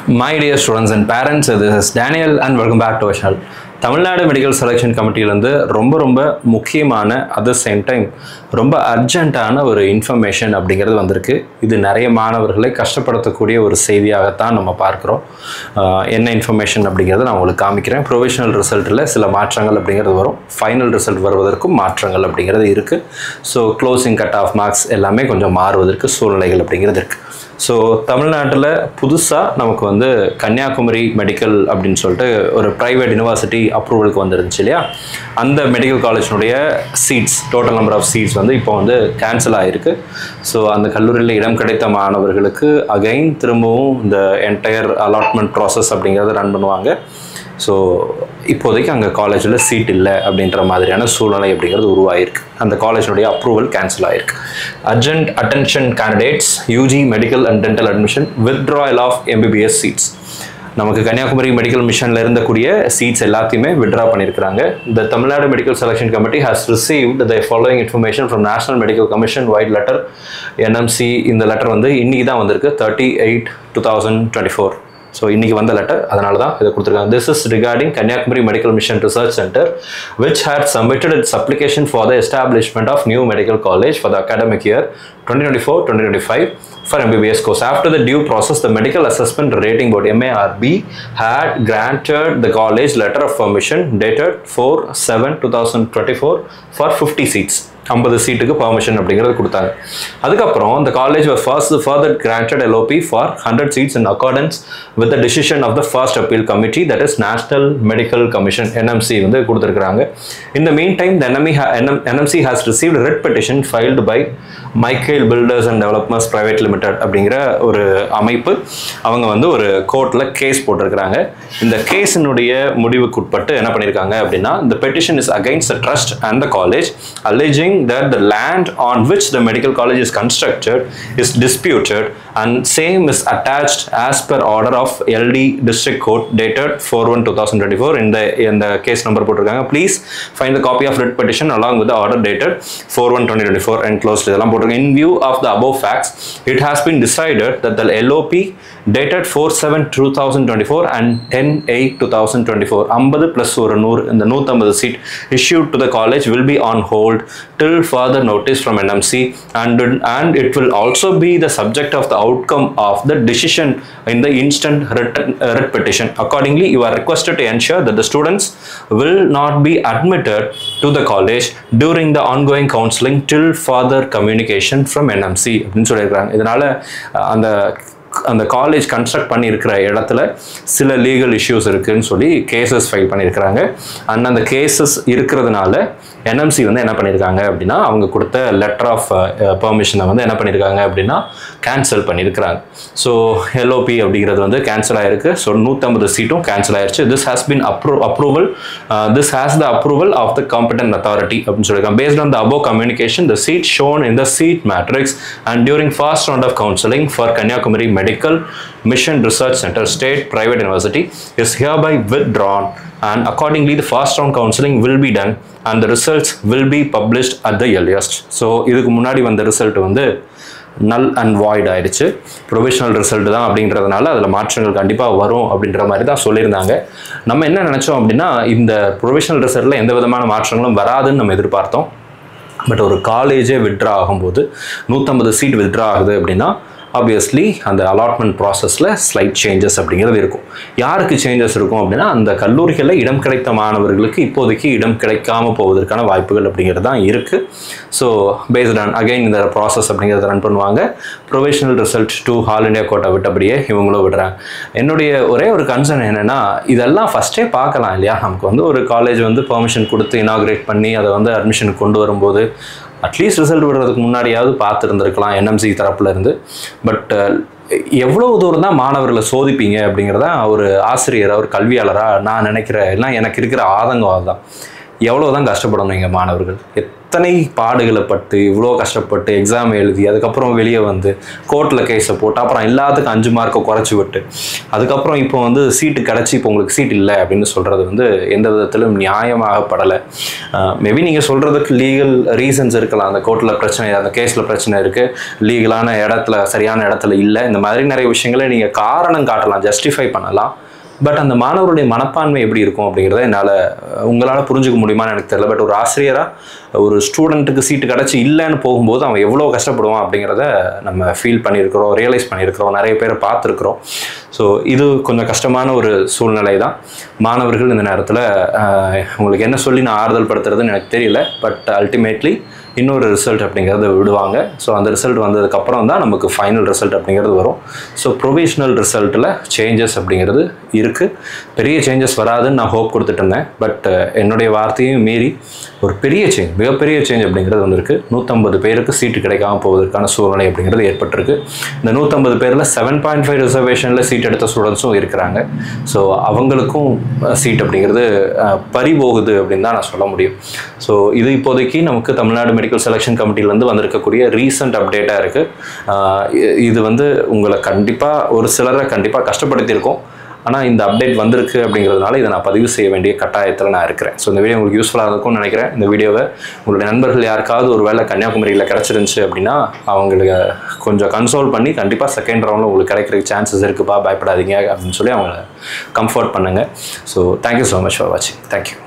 My dear students and parents, this is Daniel and welcome back to our channel. Tamil Nadu medical selection கமிட்டியிலேருந்து ரொம்ப முக்கியமான at the same time ரொம்ப அர்ஜென்ட்டான ஒரு information அப்படிங்கிறது வந்திருக்கு. இது நிறைய மாணவர்களை கஷ்டப்படுத்தக்கூடிய ஒரு செய்தியாகத்தான் நம்ம பார்க்குறோம். என்ன இன்ஃபர்மேஷன் அப்படிங்கிறத நான் உங்களுக்கு காமிக்கிறேன். ப்ரொவிஷனல் ரிசல்ட்டில் சில மாற்றங்கள் அப்படிங்கிறது வரும், ஃபைனல் ரிசல்ட் வருவதற்கும் மாற்றங்கள் அப்படிங்கிறது இருக்குது. So closing cut off marks எல்லாமே கொஞ்சம் மாறுவதற்கு சூழ்நிலைகள் அப்படிங்கிறது இருக்குது. ஸோ தமிழ்நாட்டில் புதுசாக நமக்கு வந்து கன்னியாகுமரி மெடிக்கல் அப்படின்னு சொல்லிட்டு ஒரு ப்ரைவேட் யூனிவர்சிட்டி அப்ரூவலுக்கு வந்துருந்துச்சு இல்லையா? அந்த மெடிக்கல் காலேஜினுடைய seats, total number of seats வந்து இப்போ வந்து கேன்சல் ஆகிருக்கு. ஸோ அந்த கல்லூரியில் இடம் கிடைத்த மாணவர்களுக்கு அகைன் திரும்பவும் இந்த என்டையர் அலாட்மெண்ட் ப்ராசஸ் அப்படிங்கிறத ரன் பண்ணுவாங்க. ஸோ இப்போதைக்கு அங்கே காலேஜில் சீட் இல்லை அப்படின்ற மாதிரியான சூழ்நிலை அப்படிங்கிறது உருவாகிருக்கு. அந்த காலேஜினுடைய அப்ரூவல் கேன்சல் ஆகிருக்கு. Urgent attention candidates, UG medical and dental admission, withdrawal of MBBS seats. நமக்கு கன்னியாகுமரி மெடிக்கல் மிஷனில் இருந்தக்கூடிய சீட்ஸ் எல்லாத்தையுமே வித்ட்ரா பண்ணியிருக்கிறாங்க. The Tamil Nadu medical selection committee has received the following information from National Medical Commission Wide Letter NMC. இந்த letter வந்து இன்னைக்கு தான் வந்திருக்கு, 30/8/2024. ஸோ இன்றைக்கி வந்த லெட்டர், அதனால தான் இதை கொடுத்துருக்காங்க. This is regarding Kanyakumari medical mission research centre which had submitted its application for the establishment of new medical college for the academic year 2024-2025 for MBBS course. After the due process, the Medical Assessment Rating Board MARB had granted the college letter of permission dated 4/7/2024 for 50 seats. 50 சீட்டுக்கு permission அப்படிங்கிறது கொடுத்தாங்க. அதுக்கப்புறம் the college was further granted LOP for 100 seats in accordance with the decision of the first appeal committee, that is National Medical Commission NMC வந்து கொடுத்துருக்காங்க. In the meantime, the NMC has received a writ petition filed by Michael Builders and Developers Private Limited அப்படிங்கிற ஒரு அமைப்பு. அவங்க வந்து ஒரு கோர்ட்டில் case போட்டிருக்கிறாங்க. இந்த கேஸினுடைய முடிவுக்கு உட்பட்டு என்ன பண்ணியிருக்காங்க அப்படின்னா, the petition is against the trust and the college, alleging that the land on which the medical college is constructed is disputed and same is attached as per order of LD District Court dated 4/1/2024. in the case number போட்டிருக்காங்க. Please find the copy of writ petition along with the order dated 4/1/2024 enclosed. இதெல்லாம் போட்டிருக்காங்க. In view of the above facts, it has been decided that the LOP dated 4/7/2024 and 10/8/2024 50 plus ஒரு 100 இந்த 150 seat issued to the college will be on hold till further notice from NMC, and it will also be the subject of the outcome of the decision in the instant writ petition. Accordingly, you are requested to ensure that the students will not be admitted to the college during the ongoing counseling till further communication from NMC அப்படின்னு சொல்லியிருக்காங்க. இதனால அந்த college construct பண்ணியிருக்கிற இடத்துல சில legal issues இருக்குதுன்னு சொல்லி cases file பண்ணியிருக்கிறாங்க. அண்ட் அந்த கேசஸ் இருக்கிறதுனால என்எம்சி வந்து என்ன பண்ணியிருக்காங்க அப்படின்னா, அவங்க கொடுத்த லெட்டர் ஆஃப் பெர்மிஷனை வந்து என்ன பண்ணியிருக்காங்க அப்படின்னா கேன்சல் பண்ணியிருக்கிறாங்க. ஸோ எல்ஓபி அப்படிங்கிறது வந்து கேன்சல் ஆகிருக்கு. ஸோ 150 சீட்டும் கேன்சல் ஆயிடுச்சு. This has been this has the approval of the competent authority அப்படின்னு சொல்லியிருக்காங்க. Based on the above communication, the seat shown in the seat matrix and during first round of counselling for Kanyakumari Medical Mission Research Center State Private University is hereby withdrawn, and accordingly the first round counseling will be done and the results will be published at the earliest. So இதுக்கு முன்னாடி வந்த result வந்து நல் and void ஆயிடுச்சு. Provisional result தான் அப்படின்றதுனால அதில் மாற்றங்கள் கண்டிப்பாக வரும் அப்படின்ற மாதிரி தான் சொல்லியிருந்தாங்க. நம்ம என்ன நினச்சோம் அப்படின்னா, இந்த ப்ரொவிஷனல் ரிசல்ட்டில் எந்த விதமான மாற்றங்களும் வராதுன்னு நம்ம எதிர்பார்த்தோம். பட் ஒரு காலேஜே வித்ட்ரா ஆகும்போது 150 சீட் வித்ட்ரா ஆகுது அப்படின்னா ஆப்வியஸ்லி அந்த அலாட்மெண்ட் ப்ராசஸில் ஸ்லைட் சேஞ்சஸ் அப்படிங்கிறது இருக்கும். யாருக்கு சேஞ்சஸ் இருக்கும் அப்படின்னா, அந்த கல்லூரிகளில் இடம் கிடைத்த மாணவர்களுக்கு இப்போதைக்கு இடம் கிடைக்காம போவதற்கான வாய்ப்புகள் அப்படிங்கிறது தான் இருக்குது. ஸோ பேஸ்ட் ஆன் அகைன் இந்த ப்ராசஸ் அப்படிங்கிறத ரன் பண்ணுவாங்க. Provisional result to all India quota விட்டபடியே இவங்களும் விடுறாங்க. என்னுடைய ஒரே ஒரு கன்சர்ன் என்னென்னா, இதெல்லாம் ஃபஸ்ட்டே பார்க்கலாம் இல்லையா? நமக்கு வந்து ஒரு காலேஜ் வந்து பெர்மிஷன் கொடுத்து இனாக்ரேட் பண்ணி அதை வந்து அட்மிஷன் கொண்டு வரும்போது அட்லீஸ்ட் ரிசல்ட் விடுறதுக்கு முன்னாடியாவது பார்த்துருந்துருக்கலாம் என்எம்சி தரப்புல இருந்து. பட் எவ்வளோ தூரம் தான் மாணவர்களை சோதிப்பீங்க அப்படிங்கிறத ஒரு ஆசிரியராக ஒரு கல்வியாளராக நான் நினைக்கிறேன். எல்லாம் எனக்கு இருக்கிற ஆதங்கம் அதுதான். எவ்வளோ தான் கஷ்டப்படணும் எங்கள் மாணவர்கள். இத்தனை பாடுகளை பட்டு இவ்வளோ கஷ்டப்பட்டு எக்ஸாம் எழுதி அதுக்கப்புறம் வெளியே வந்து கோர்ட்டில் கேஸை போட்டு அப்புறம் எல்லாத்துக்கும் 5 மார்க்கை குறைச்சி விட்டு அதுக்கப்புறம் இப்போ வந்து சீட்டு கிடச்சி இப்போ உங்களுக்கு சீட் இல்லை அப்படின்னு சொல்கிறது வந்து எந்த விதத்திலும் நியாயமாகப்படலை. மேபி நீங்கள் சொல்கிறதுக்கு லீகல் ரீசன்ஸ் இருக்கலாம். அந்த கோர்ட்டில் பிரச்சனை, அந்த கேஸில் பிரச்சனை இருக்குது, லீகலான இடத்துல சரியான இடத்துல இல்லை, இந்த மாதிரி நிறைய விஷயங்களை நீங்கள் காரணம் காட்டலாம், ஜஸ்டிஃபை பண்ணலாம். பட் அந்த மாணவருடைய மனப்பான்மை எப்படி இருக்கும் அப்படிங்கிறத உங்களால் புரிஞ்சுக்க முடியுமான்னு எனக்கு தெரியல. பட் ஒரு ஆசிரியராக ஒரு ஸ்டூடெண்ட்டுக்கு சீட்டு கிடச்சி இல்லைன்னு போகும்போது அவன் எவ்வளோ கஷ்டப்படுவான் அப்படிங்கிறத நம்ம ஃபீல் பண்ணியிருக்கிறோம், ரியலைஸ் பண்ணியிருக்கிறோம், நிறைய பேரை பார்த்துருக்குறோம். ஸோ இது கொஞ்சம் கஷ்டமான ஒரு சூழ்நிலை தான். மாணவர்கள் இந்த நேரத்தில் உங்களுக்கு என்ன சொல்லி நான் ஆறுதல் படுத்துறதுன்னு எனக்கு தெரியல. பட் அல்டிமேட்லி இன்னொரு ரிசல்ட் அப்படிங்கிறத விடுவாங்க. ஸோ அந்த ரிசல்ட் வந்ததுக்கப்புறம் தான் நமக்கு ஃபைனல் ரிசல்ட் அப்படிங்கிறது வரும். ஸோ ப்ரொவிஷனல் ரிசல்ட்டில் சேஞ்சஸ் அப்படிங்கிறது இருக்குது. பெரிய சேஞ்சஸ் வராதுன்னு நான் ஹோப் கொடுத்துட்டு இருந்தேன். பட் என்னுடைய வார்த்தையும் மீறி ஒரு பெரிய சேஞ்ச், மிகப்பெரிய சேஞ்ச் அப்படிங்கிறது வந்திருக்கு. 150 பேருக்கு சீட்டு கிடைக்காம போவதற்கான சூழ்நிலை அப்படிங்கிறது ஏற்பட்டிருக்கு. இந்த 150 பேரில் 7.5 ரிசர்வேஷனில் சீட் எடுத்த ஸ்டூடெண்ட்ஸும் இருக்கிறாங்க. ஸோ அவங்களுக்கும் சீட் அப்படிங்கிறது பறிபோகுது அப்படின்னு தான் நான் சொல்ல முடியும். ஸோ இது இப்போதைக்கு நமக்கு தமிழ்நாடு மெடிக்கல் செலெக்ஷன் கமிட்டிலேருந்து வந்திருக்கக்கூடிய ரீசன்ட் அப்டேட்டாக இருக்குது. இது வந்து உங்களை கண்டிப்பாக ஒரு சிலரை கண்டிப்பாக கஷ்டப்படுத்தியிருக்கோம். ஆனால் இந்த அப்டேட் வந்திருக்கு அப்படிங்கிறதுனால இதை நான் பதிவு செய்ய வேண்டிய கட்டாயத்தில் நான் இருக்கிறேன். ஸோ இந்த வீடியோ உங்களுக்கு யூஸ்ஃபுல்லாக இருக்கும்னு நினைக்கிறேன். இந்த வீடியோவை உங்களுடைய நண்பர்கள் யாருக்காவது ஒரு வேளை கன்னியாகுமரியில் கிடச்சிருந்துச்சு அப்படின்னா அவங்களுக்கு கொஞ்சம் கன்சோல் பண்ணி கண்டிப்பாக செகண்ட் ரவுண்டில் உங்களுக்கு கிடைக்கிறதுக்கு சான்சஸ் இருக்குப்பா, பயப்படாதீங்க அப்படின்னு சொல்லி அவங்கள கம்ஃபர்ட் பண்ணுங்கள். So thank you so much for வாட்சிங். தேங்க்யூ.